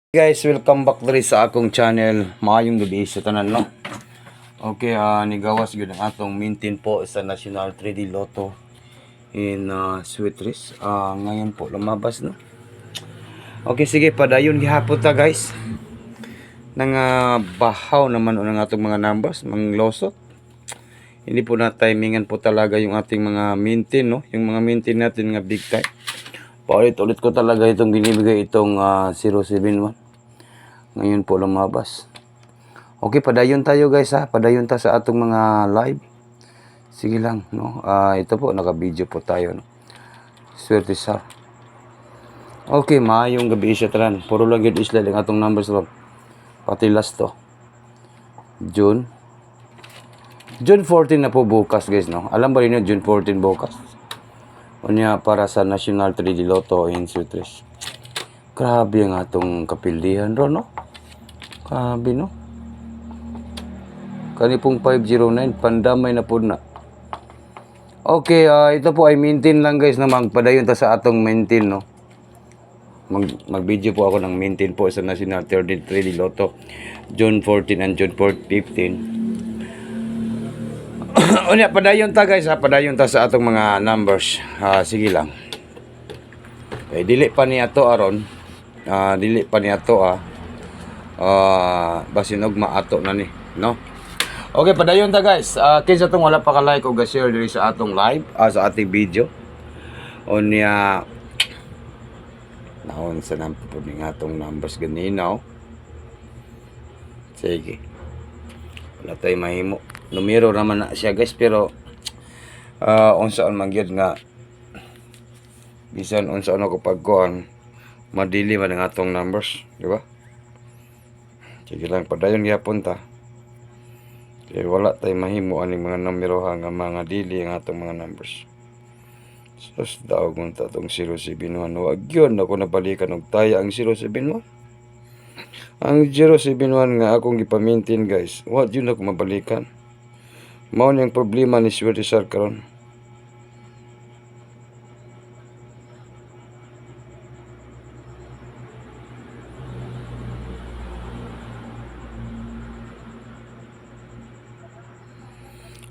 Guys, welcome back diri sa akong channel. Maayong gabi sa tanan, no? Okay, nigawas gyud ang atong maintain po sa National 3D Lotto in Swiss. Ngayon po lumabas, no? Okay, sige, padayon gihapon ta, guys. Nang bahaw naman ang atong mga numbers, mga losot. Hindi po na timingan po talaga yung ating mga maintain, no? Yung mga maintain natin nga big time. Paulit-ulit ko talaga itong binibigay itong 071. Ngayon po lumabas. Okay, padayon tayo guys ha. Padayon ta sa atong mga live. Sige lang, no? Ito po, naka-video po tayo, no? Swerte sa. Okay, maayong gabi siya tanan. Puro lang yun isla ang atong numbers ron. Pati last to. June 14 na po bukas guys, no? Alam ba rin yun, June 14 bukas? Unya para sa National 3D Lotto in Swiss. Grabe ang atong kapildihan ron, no? Grabe, no? Kani pong 509, pandamay na po na. Okay, ito po ay maintain lang guys na magpadayon ta sa atong maintain, no? Mag-video po ako ng maintain po sa National 3D Lotto June 14 and June 15. Unya, padayon ta guys ha, padayon ta sa atong mga numbers. Sige lang. Dili pa niya to aron. Dili pa niya to basin og maato na ni, no? Okay, padayon ta guys. Kinsa tong wala pa ka like o ga-share diri sa atong live, sa ating video. Unya naon sa nampo ning atong numbers ganinaw. Sige. Wala tay mahimo. Numero naman na siya guys, pero unsaon man gyud nga bisan unsaon ako pagkuan madili man ang atong numbers, di ba? Sige lang, padayon gyapon ta. Kaya wala tay mahimo aning mga numero nga mga dili ang atong mga numbers. Sus daw kung tatong 071, wag yun ako nabalikan og taya ang 071. Ang 071 nga akong gipamintin guys, wag yun ako mabalikan. Mao niyang problema ni Swerte Sar karon.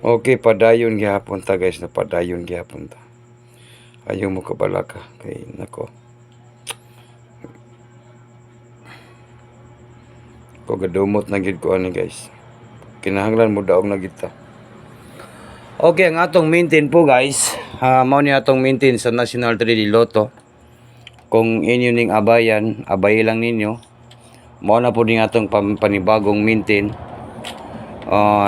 Okay, padayon gihapon ta guys, na padayon gihapon ta. Ayaw mo kabalaka kay nako. Ko gadumot na gid ko ani guys. Kinahanglan mo daog na kita. Okay, ang atong maintain po guys, mao ni atong maintain sa National 3D Lotto. Kung inyo ning abayan, abay lang ninyo. Mao na po ning atong panibagong maintain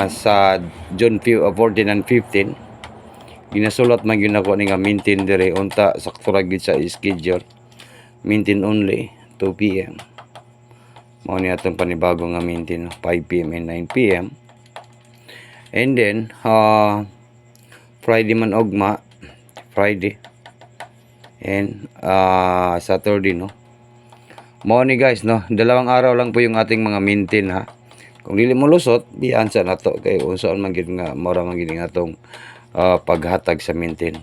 sa June 14 and 15. Ginasulat man gyud nako ning maintain dire unta sakto ra gyud sa schedule. Maintain only 2 PM. Mao ni atong panibagong nga maintain 5 PM and 9 PM. And then Friday man ugma, Friday and Saturday, no? Mao ni guys, no? Dalawang araw lang po yung ating mga maintain ha. Kung dili mo lusot, diyan sa nato kay unsaon man gid nga mora man gid atong paghatag sa maintain.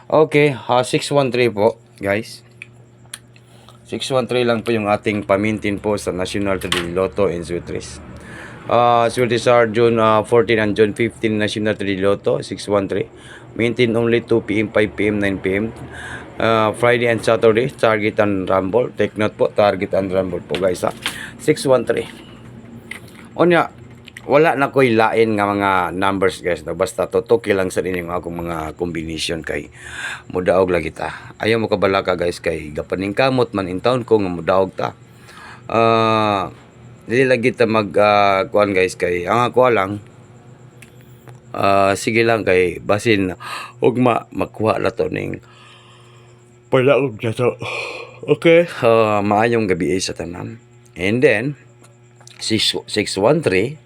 Okay, 613 po, guys. 613 lang po yung ating pamintin po sa National 3D Lotto in Swiss. Swerte Sar June 14 and June 15 National 3D Lotto 613. Maintain only 2 PM, 5 PM, 9 PM. Friday and Saturday target and rumble. Take note po, target and rumble po guys ha. 613. Onya, wala na ko'y lain nga mga numbers guys, no? Basta tutuki lang sa inyong akong mga combination kay mudaog lagi ta. Ayaw mo kabalaka guys kay gapaning kamot man in town ko nga mudaog ta. Dili lagi ta mag kuan guys kay ang ako lang sige lang kay basin ugma makuha la to ning palaog na to. Okay, maayong gabi sa tanan. And then 613.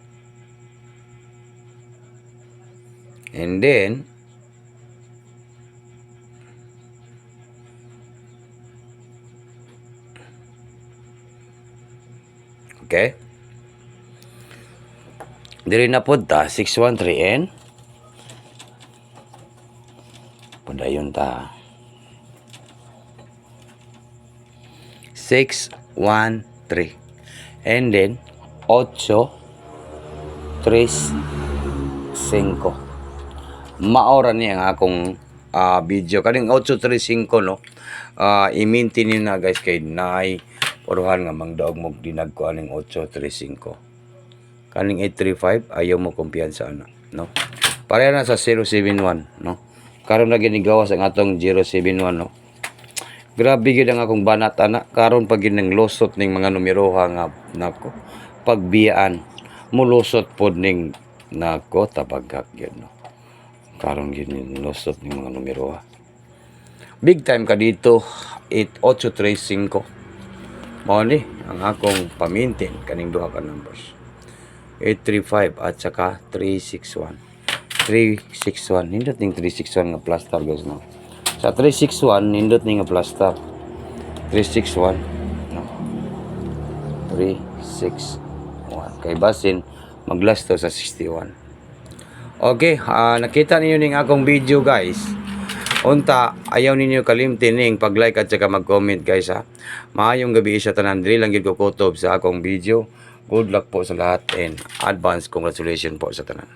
And then okay. Diri na pod ta 613 and padayon ta 6 1, 3. And then 8, 3, 5. Maora niya ang akong video. Kaning 835 no. I-maintain nyo na guys kay naay puruhan nga mangdaog mo dinag ko aning 835. Kaning 835 ayaw mo kumpiyansa na no. Pareha na sa 071 no. Karon na ginigawas ang atong 071 no. Grabe gyud ang akong banat ana karon pag ginang losot ning mga numeroha nga nako pagbiyaan mulusot pod ning nako tabaghak gyud no. Karon gyud ning losot ning mga numeroha. Big time ka dito 8835. Mao ni ang akong pamintin kaning duha ka numbers. 835 at saka 361. 361 nindot ning 361 nga plus tar guys no. Sa 361 nindot ning nga plus tab 361 no 361 kay basin mag-last to sa 61. Okay, nakita niyo ning akong video guys. Unta ayaw ninyo kalimtin ning pag-like at saka mag-comment guys ha. Maayong gabi sa tanan, dili lang gid ko kutob sa akong video. Good luck po sa lahat and advance congratulations po sa tanan.